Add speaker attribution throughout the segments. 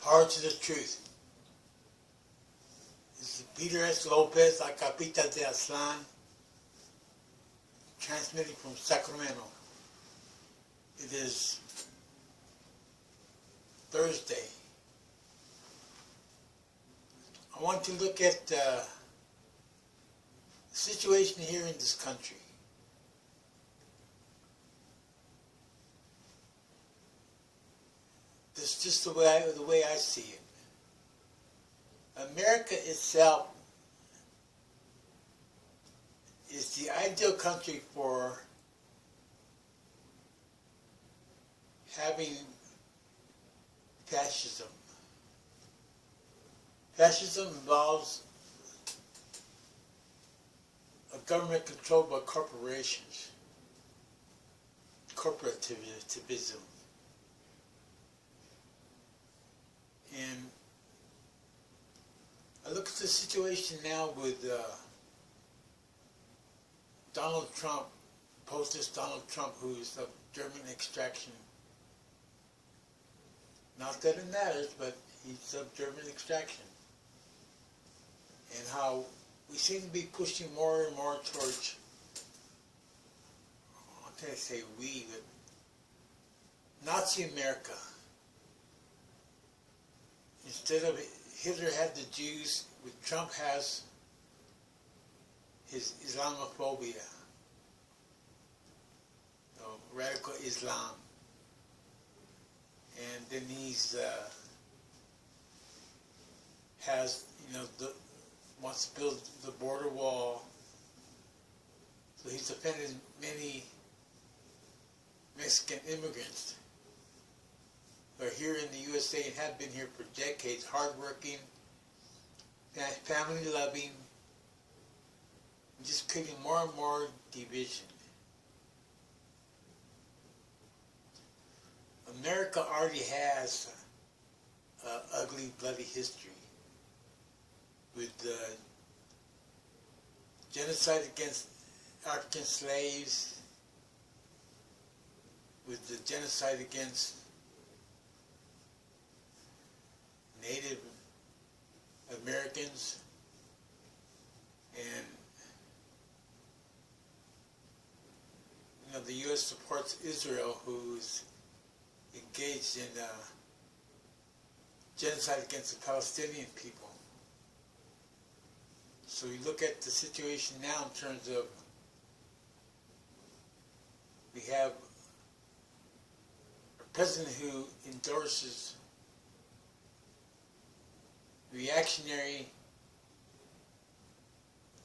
Speaker 1: Power to the truth. This is Peter S. Lopez, La Capita de Aztlán, transmitting from Sacramento. It is Thursday. I want to look at the situation here in this country. This is just the way I see it. America itself is the ideal country for having fascism. Fascism involves a government controlled by corporations, corporativism. And I look at the situation now with Donald Trump, post-this Donald Trump, who is of German extraction. Not that it matters, but he's of German extraction. And how we seem to be pushing more and more towards, how can I say we, but Nazi America. Instead of Hitler had the Jews, Trump has his Islamophobia, radical Islam, and then he's wants to build the border wall. So he's offended many Mexican immigrants who are here in the USA and have been here for decades, hardworking, family-loving, just creating more and more division. America already has an ugly, bloody history with genocide against African slaves, with the genocide against Native Americans, and the U.S. supports Israel, who's engaged in genocide against the Palestinian people. So we look at the situation now in terms of we have a president who endorses reactionary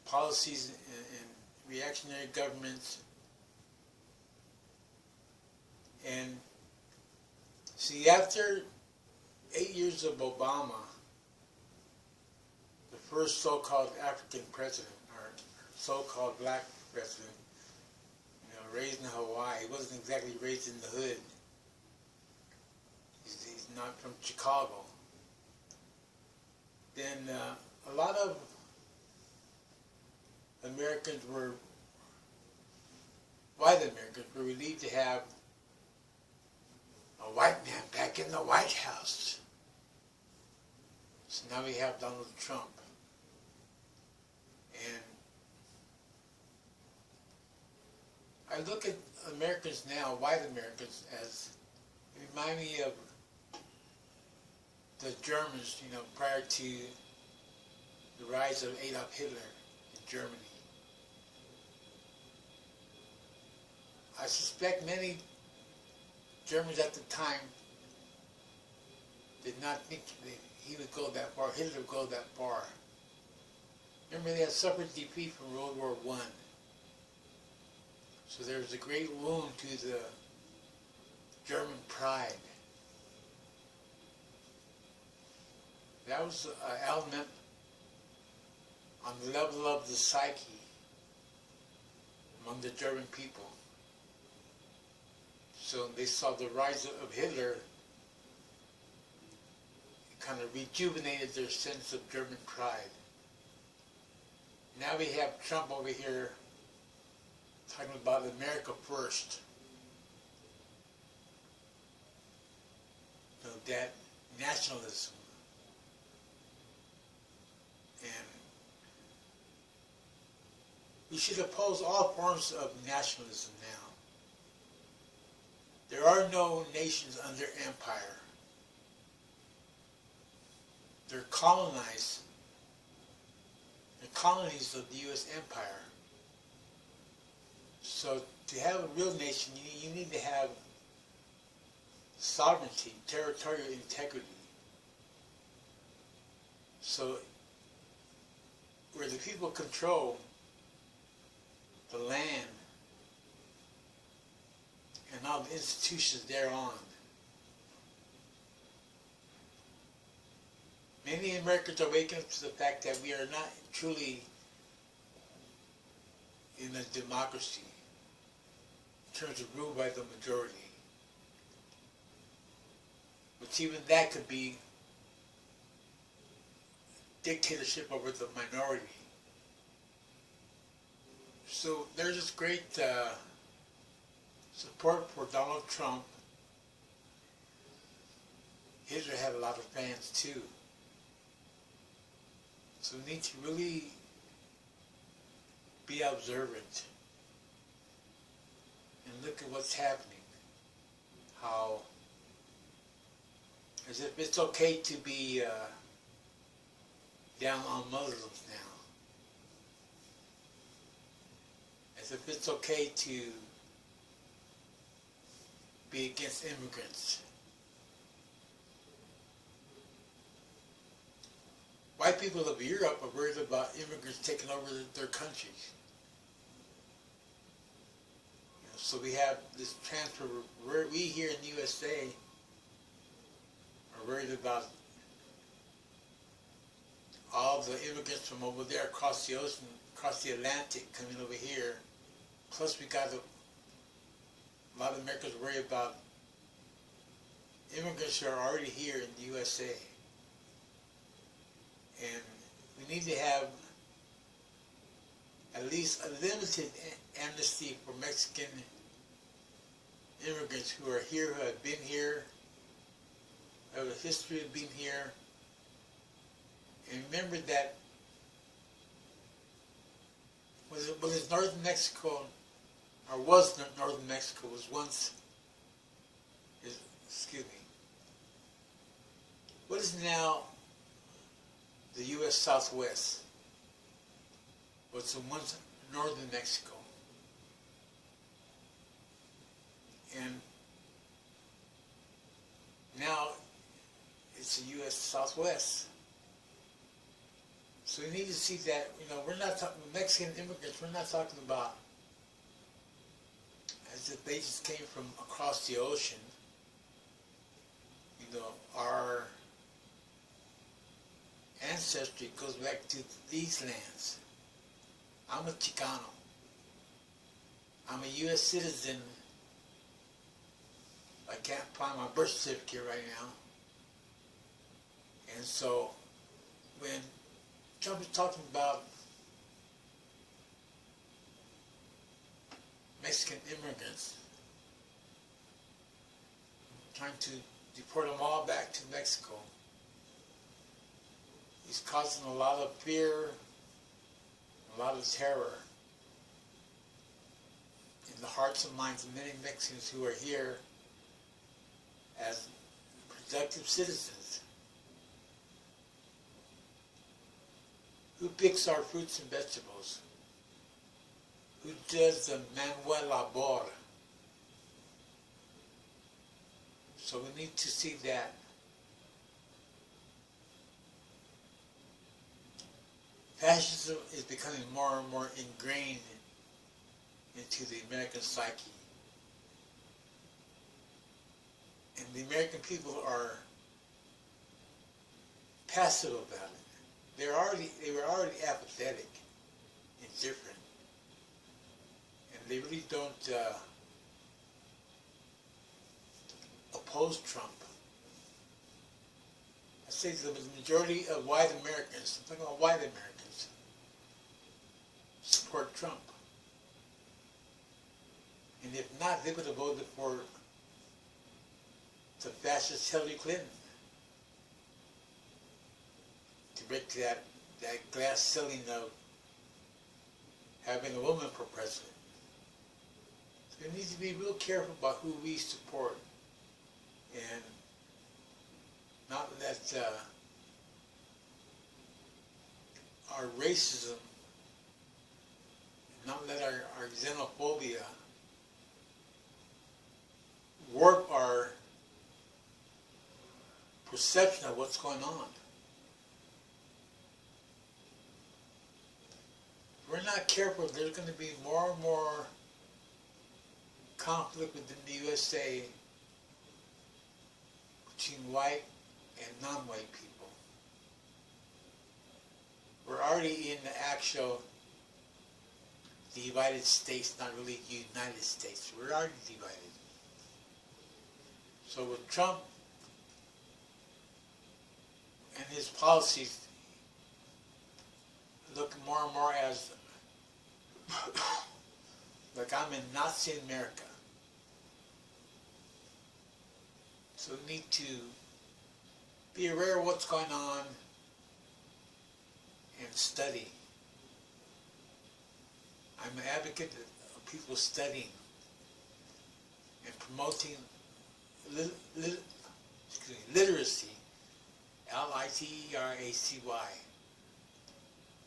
Speaker 1: policies and reactionary governments. And see, after 8 years of Obama, the first so-called African president, or so-called black president, raised in Hawaii. He wasn't exactly raised in the hood. He's not from Chicago. Then a lot of Americans white Americans were relieved to have a white man back in the White House. So now we have Donald Trump. And I look at Americans now, white Americans, as remind me of the Germans, prior to the rise of Adolf Hitler in Germany. I suspect many Germans at the time did not think that he would go that far, Hitler would go that far. Remember, they had suffered defeat from World War I. So there was a great wound to the German pride. That was an element on the level of the psyche among the German people. So they saw the rise of Hitler, it kind of rejuvenated their sense of German pride. Now we have Trump over here talking about America first. That nationalism. And we should oppose all forms of nationalism now. There are no nations under empire. They're colonized. They're colonies of the U.S. empire. So to have a real nation, you need to have sovereignty, territorial integrity. So where the people control the land and all the institutions thereon. Many Americans are waking up to the fact that we are not truly in a democracy in terms of rule by the majority. But even that could be dictatorship over the minority. So there's this great support for Donald Trump. Israel had a lot of fans too. So we need to really be observant and look at what's happening. How, as if it's okay to be down on Muslims now. As if it's okay to be against immigrants. White people of Europe are worried about immigrants taking over their countries. So we have this transfer. We here in the USA are worried about all the immigrants from over there across the ocean, across the Atlantic, coming over here. Plus we got a lot of Americans worry about immigrants who are already here in the USA. And we need to have at least a limited amnesty for Mexican immigrants who are here, who have been here, have a history of being here. And remember that was northern Mexico, or was northern Mexico, was once, excuse me, what is now the U.S. Southwest? Was once northern Mexico. And now it's the U.S. Southwest. So we need to see that, we're not talking, Mexican immigrants, we're not talking about as if they just came from across the ocean. Our ancestry goes back to these lands. I'm a Chicano. I'm a U.S. citizen. I can't find my birth certificate right now. And so when Trump is talking about Mexican immigrants, trying to deport them all back to Mexico, he's causing a lot of fear, a lot of terror in the hearts and minds of many Mexicans who are here as productive citizens. Who picks our fruits and vegetables? Who does the manual labor? So we need to see that fascism is becoming more and more ingrained into the American psyche. And the American people are passive about it. They were already apathetic, indifferent, and they really don't oppose Trump. I say the majority of white Americans, I'm talking about white Americans, support Trump. And if not, they would have voted for the fascist Hillary Clinton. break that glass ceiling of having a woman for president. So we need to be real careful about who we support and not let our racism, not let our xenophobia warp our perception of what's going on. If we're not careful, there's going to be more and more conflict within the USA between white and non-white people. We're already in the actual divided states, not really United States. We're already divided. So with Trump and his policies looking more and more as like I'm in Nazi America. So we need to be aware of what's going on and study. I'm an advocate of people studying and promoting literacy, Literacy,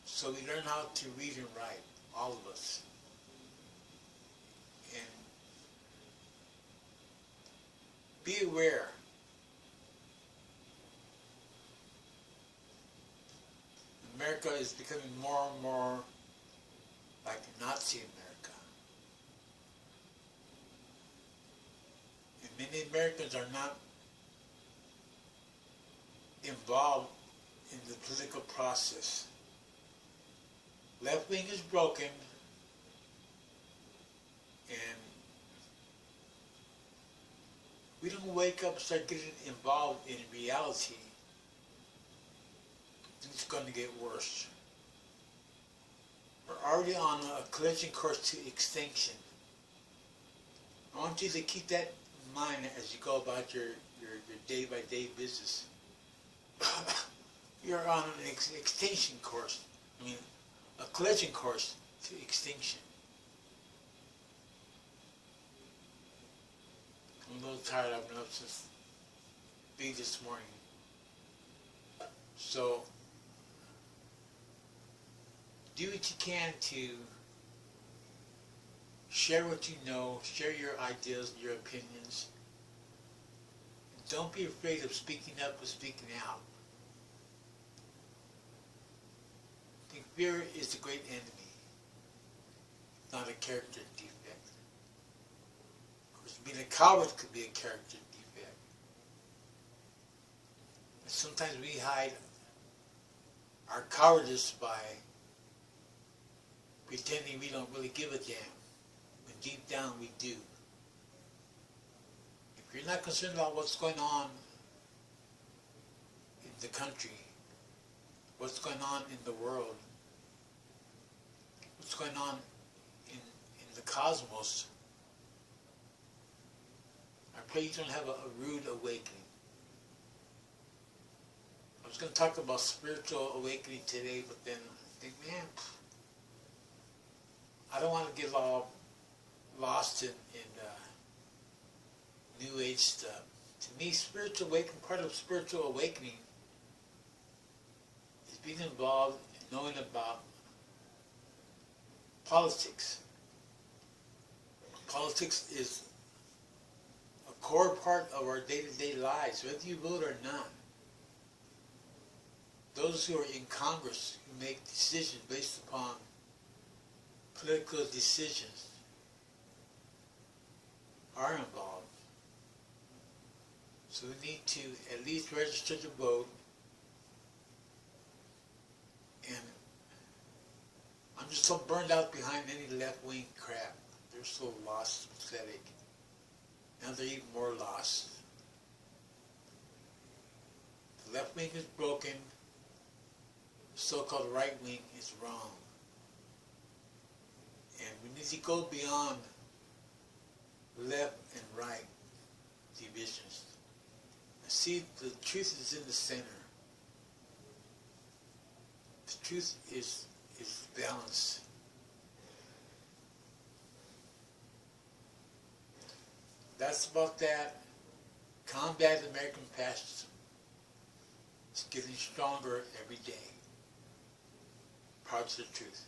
Speaker 1: so we learn how to read and write, all of us. And be aware. America is becoming more and more like Nazi America. And many Americans are not involved in the political process. Left wing is broken, and we don't wake up and start getting involved in reality, it's going to get worse. We're already on a collision course to extinction. I want you to keep that in mind as you go about your day-by-day business. You're on an extinction course. I mean, a collision course to extinction. I'm a little tired. I've been up since 3 this morning. So, do what you can to share what you know, share your ideas, your opinions. Don't be afraid of speaking up or speaking out. I think fear is the great enemy, not a character defect. Of course, being a coward could be a character defect. And sometimes we hide our cowardice by pretending we don't really give a damn, when deep down we do. If you're not concerned about what's going on in the country, what's going on in the world, what's going on in the cosmos, I pray you don't have a rude awakening. I was going to talk about spiritual awakening today, but then I think, man, I don't want to get all lost in New Age stuff. To me, spiritual awakening, part of spiritual awakening is being involved in knowing about politics. Politics is a core part of our day-to-day lives, whether you vote or not. Those who are in Congress who make decisions based upon political decisions are involved. So we need to at least register to vote. And I'm just so burned out behind any left-wing crap. They're so lost, pathetic. Now they're even more lost. The left wing is broken. The so-called right wing is wrong. And we need to go beyond left and right divisions. And see, the truth is in the center. truth is balance. That's about that. Combat American fascism. It's getting stronger every day. Parts of the truth.